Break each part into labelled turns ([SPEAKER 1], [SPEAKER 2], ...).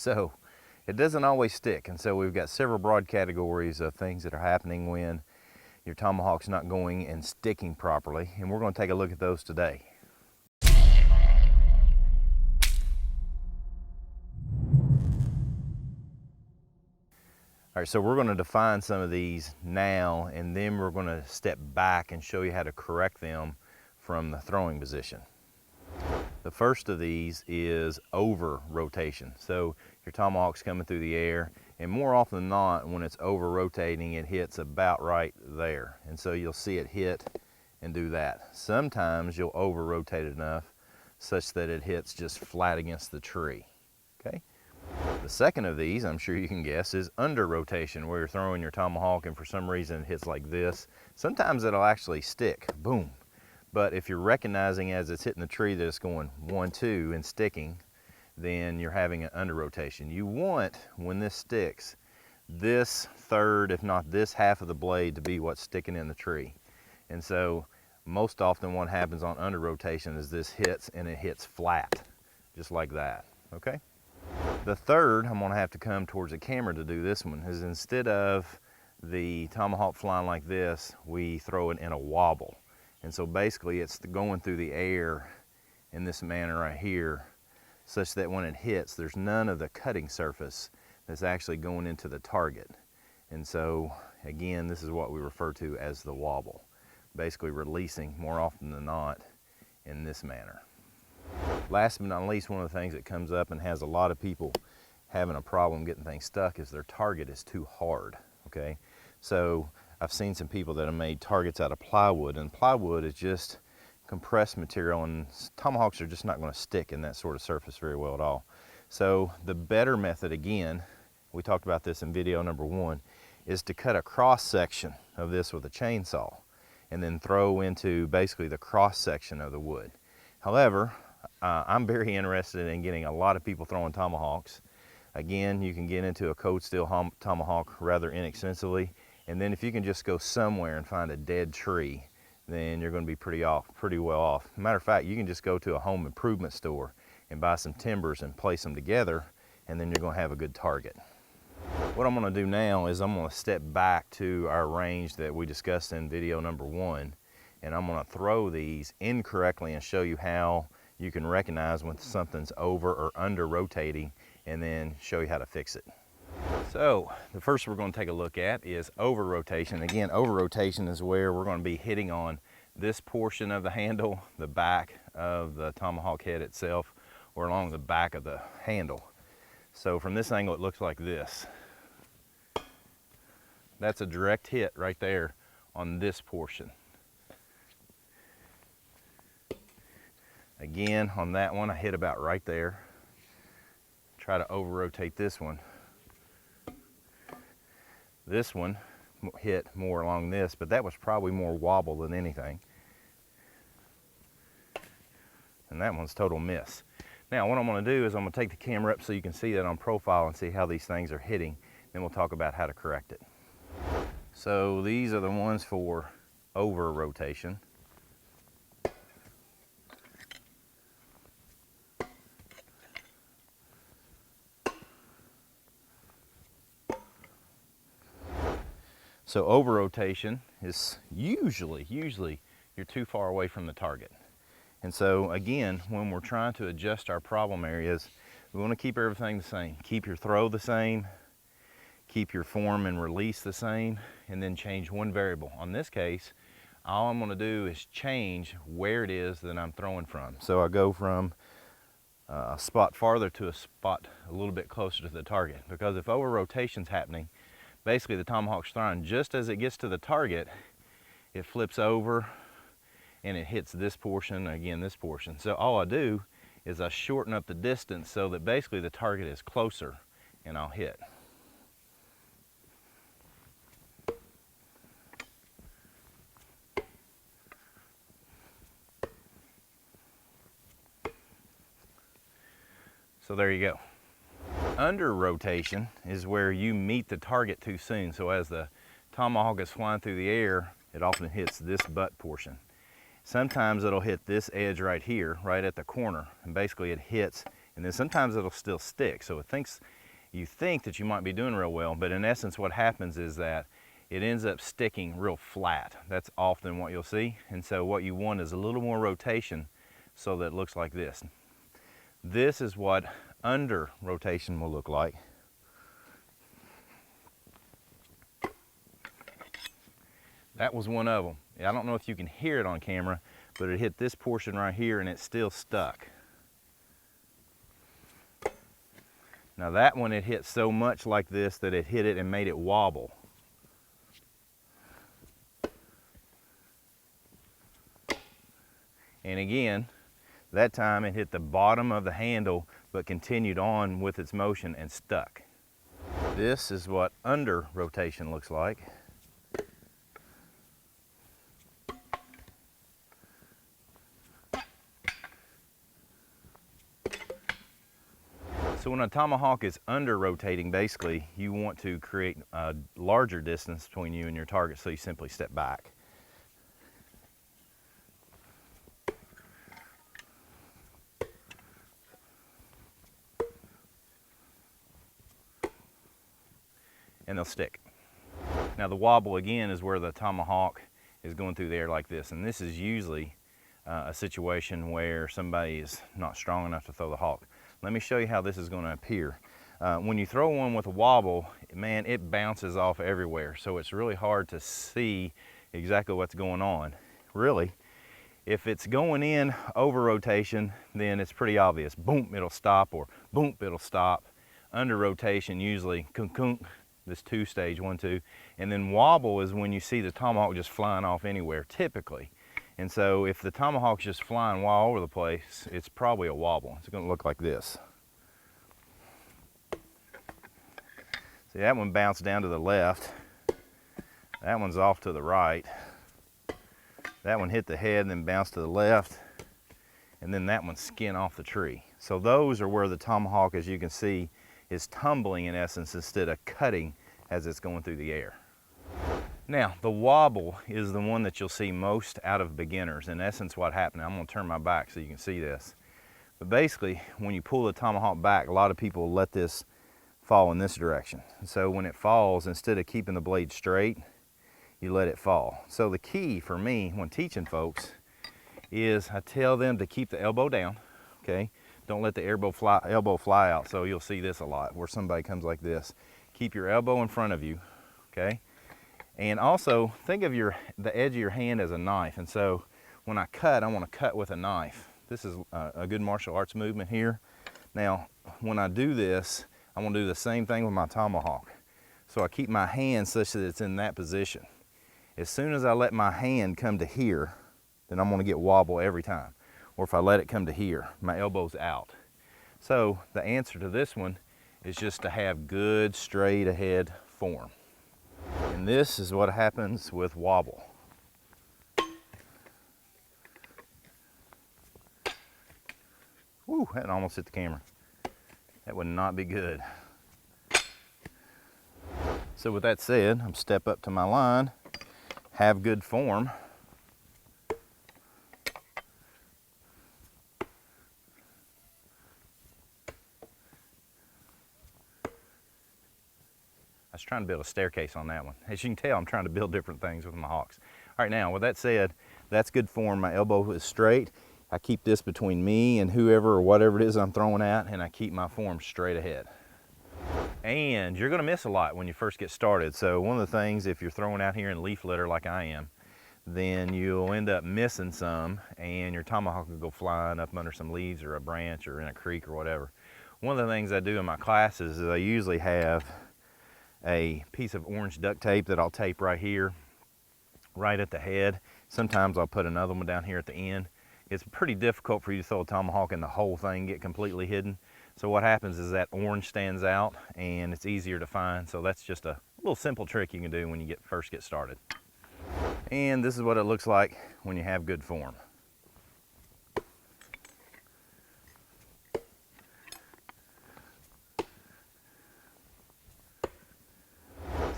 [SPEAKER 1] So it doesn't always stick. And so we've got several broad categories of things that are happening when your tomahawk's not going and sticking properly. And we're going to take a look at those today. All right, so we're going to define some of these now, and then we're going to step back and show you how to correct them from the throwing position. The first of these is over rotation. So your tomahawk's coming through the air, and more often than not, when it's over rotating, it hits about right there. And so you'll see it hit and do that. Sometimes you'll over rotate it enough such that it hits just flat against the tree, okay? The second of these, I'm sure you can guess, is under rotation, where you're throwing your tomahawk and for some reason it hits like this. Sometimes it'll actually stick, boom. But if you're recognizing as it's hitting the tree that it's going 1, 2 and sticking, then you're having an under rotation. You want, when this sticks, this third, if not this half of the blade to be what's sticking in the tree. And so most often what happens on under rotation is this hits and it hits flat, just like that, okay? The third, I'm gonna have to come towards the camera to do this one, is instead of the tomahawk flying like this, we throw it in a wobble. And so basically it's going through the air in this manner right here, such that when it hits, there's none of the cutting surface that's actually going into the target. And so again, this is what we refer to as the wobble, basically releasing more often than not in this manner. Last but not least, one of the things that comes up and has a lot of people having a problem getting things stuck is their target is too hard, okay? So I've seen some people that have made targets out of plywood, and plywood is just compressed material, and tomahawks are just not going to stick in that sort of surface very well at all. So the better method, again, we talked about this in video number 1, is to cut a cross section of this with a chainsaw and then throw into basically the cross section of the wood. However, I'm very interested in getting a lot of people throwing tomahawks. Again, you can get into a cold steel tomahawk rather inexpensively, and then if you can just go somewhere and find a dead tree, then you're going to be pretty well off. Matter of fact, you can just go to a home improvement store and buy some timbers and place them together, and then you're going to have a good target. What I'm going to do now is I'm going to step back to our range that we discussed in video number 1, and I'm going to throw these incorrectly and show you how you can recognize when something's over or under rotating, and then show you how to fix it. So the first we're going to take a look at is over rotation. Again, over rotation is where we're going to be hitting on this portion of the handle, the back of the tomahawk head itself, or along the back of the handle. So from this angle it looks like this. That's a direct hit right there on this portion. Again, on that one I hit about right there. Try to over rotate this one. This one hit more along this, but that was probably more wobble than anything. And that one's total miss. Now what I'm going to do is I'm going to take the camera up so you can see that on profile and see how these things are hitting. Then we'll talk about how to correct it. So these are the ones for over rotation. So over rotation is usually you're too far away from the target. And so again, when we're trying to adjust our problem areas, we want to keep everything the same. Keep your throw the same, keep your form and release the same, and then change one variable. On this case, all I'm going to do is change where it is that I'm throwing from. So I go from a spot farther to a spot a little bit closer to the target, because if over rotation's happening, basically the tomahawk's thrown just as it gets to the target, it flips over and it hits this portion, again this portion. So all I do is I shorten up the distance so that basically the target is closer and I'll hit. So there you go. Under rotation is where you meet the target too soon. So as the tomahawk is flying through the air, it often hits this butt portion. Sometimes it'll hit this edge right here, right at the corner, and basically it hits, and then sometimes it'll still stick. So it thinks you think that you might be doing real well, but in essence what happens is that it ends up sticking real flat. That's often what you'll see. And so what you want is a little more rotation so that it looks like this. This is what under rotation will look like. That was one of them. I don't know if you can hear it on camera, but it hit this portion right here and it's still stuck. Now that one, it hit so much like this that it hit it and made it wobble. And again, that time it hit the bottom of the handle but continued on with its motion and stuck. This is what under rotation looks like. So when a tomahawk is under rotating, basically you want to create a larger distance between you and your target, so you simply step back. And they'll stick. Now the wobble again is where the tomahawk is going through the air like this, and this is usually a situation where somebody is not strong enough to throw the hawk. Let me show you how this is going to appear. When you throw one with a wobble, man, it bounces off everywhere, so it's really hard to see exactly what's going on. Really, if it's going in over rotation, then it's pretty obvious. Boom, it'll stop, or boom, it'll stop. Under rotation, usually kunk kunk, this two-stage, 1, 2, and then wobble is when you see the tomahawk just flying off anywhere, typically. And so if the tomahawk's just flying all over the place, it's probably a wobble. It's gonna look like this. See, that one bounced down to the left. That one's off to the right. That one hit the head and then bounced to the left. And then that one's skin off the tree. So those are where the tomahawk, as you can see, is tumbling in essence instead of cutting as it's going through the air. Now, the wobble is the one that you'll see most out of beginners. In essence, what happened, I'm gonna turn my back so you can see this. But basically, when you pull the tomahawk back, a lot of people let this fall in this direction. And so when it falls, instead of keeping the blade straight, you let it fall. So the key for me when teaching folks is I tell them to keep the elbow down, okay? Don't let the elbow fly out. So you'll see this a lot where somebody comes like this. Keep your elbow in front of you, okay? And also think of the edge of your hand as a knife. And so when I cut, I want to cut with a knife. This is a good martial arts movement here. Now, when I do this, I'm going to do the same thing with my tomahawk. So I keep my hand such that it's in that position. As soon as I let my hand come to here, then I'm going to get wobble every time. Or if I let it come to here, my elbow's out. So the answer to this one is just to have good straight ahead form. And this is what happens with wobble. Whew, that almost hit the camera. That would not be good. So with that said, I'm step up to my line, have good form. I was trying to build a staircase on that one. As you can tell, I'm trying to build different things with my hawks. All right, now, with that said, that's good form. My elbow is straight. I keep this between me and whoever or whatever it is I'm throwing at, and I keep my form straight ahead. And you're gonna miss a lot when you first get started. So one of the things, if you're throwing out here in leaf litter like I am, then you'll end up missing some, and your tomahawk will go flying up under some leaves or a branch or in a creek or whatever. One of the things I do in my classes is I usually have a piece of orange duct tape that I'll tape right here, right at the head. Sometimes I'll put another one down here at the end. It's pretty difficult for you to throw a tomahawk and the whole thing get completely hidden. So what happens is that orange stands out and it's easier to find. So that's just a little simple trick you can do when you first get started. And this is what it looks like when you have good form.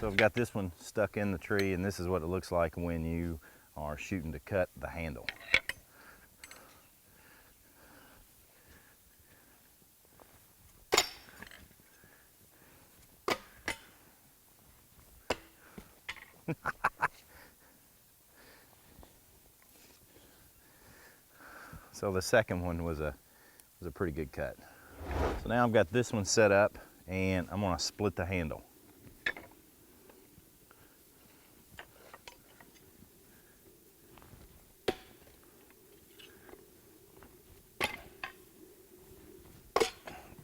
[SPEAKER 1] So I've got this one stuck in the tree, and this is what it looks like when you are shooting to cut the handle. So the second one was a pretty good cut. So now I've got this one set up and I'm gonna split the handle.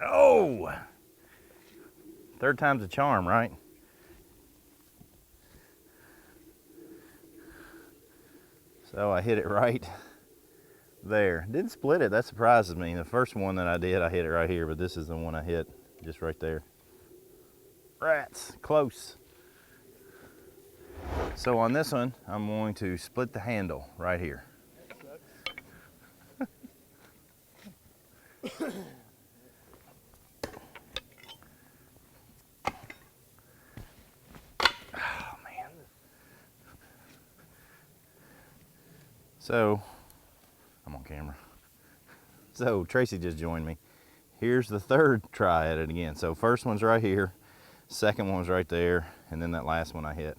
[SPEAKER 1] Oh! Third time's a charm, right? So I hit it right there. Didn't split it, that surprises me. The first one that I did, I hit it right here, but this is the one I hit just right there. Rats, close. So on this one, I'm going to split the handle right here. Oh man. So, I'm on camera. So Tracy just joined me. Here's the third try at it again. So first one's right here, second one's right there, and then that last one I hit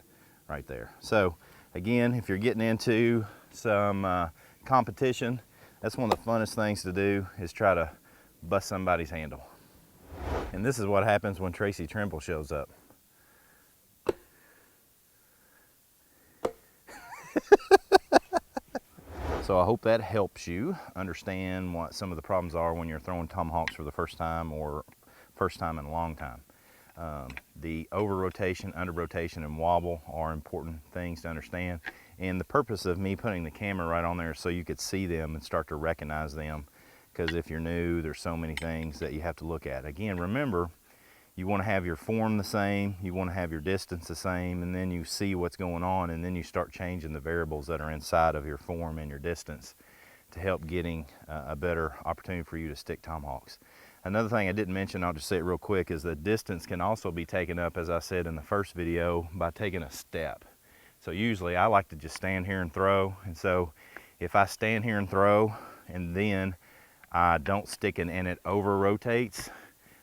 [SPEAKER 1] right there. So again, if you're getting into some competition, that's one of the funnest things to do is try to bust somebody's handle. And this is what happens when Tracy Trimble shows up. So I hope that helps you understand what some of the problems are when you're throwing tomahawks for the first time or first time in a long time. The over rotation, under rotation, and wobble are important things to understand. And the purpose of me putting the camera right on there is so you could see them and start to recognize them. Because if you're new, there's so many things that you have to look at. Again, remember, you want to have your form the same, you want to have your distance the same, and then you see what's going on, and then you start changing the variables that are inside of your form and your distance to help getting a better opportunity for you to stick tomahawks. Another thing I didn't mention, I'll just say it real quick, is that distance can also be taken up, as I said in the first video, by taking a step. So usually I like to just stand here and throw, and so if I stand here and throw and then I don't stick it and it over rotates,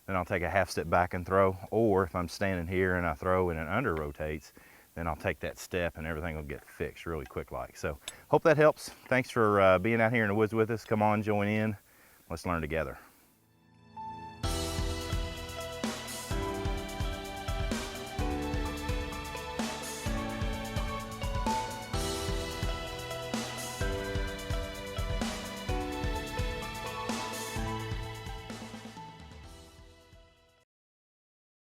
[SPEAKER 1] then I'll take a half step back and throw. Or if I'm standing here and I throw and it under rotates, then I'll take that step and everything will get fixed really quick like. So hope that helps. Thanks for being out here in the woods with us. Come on, join in. Let's learn together.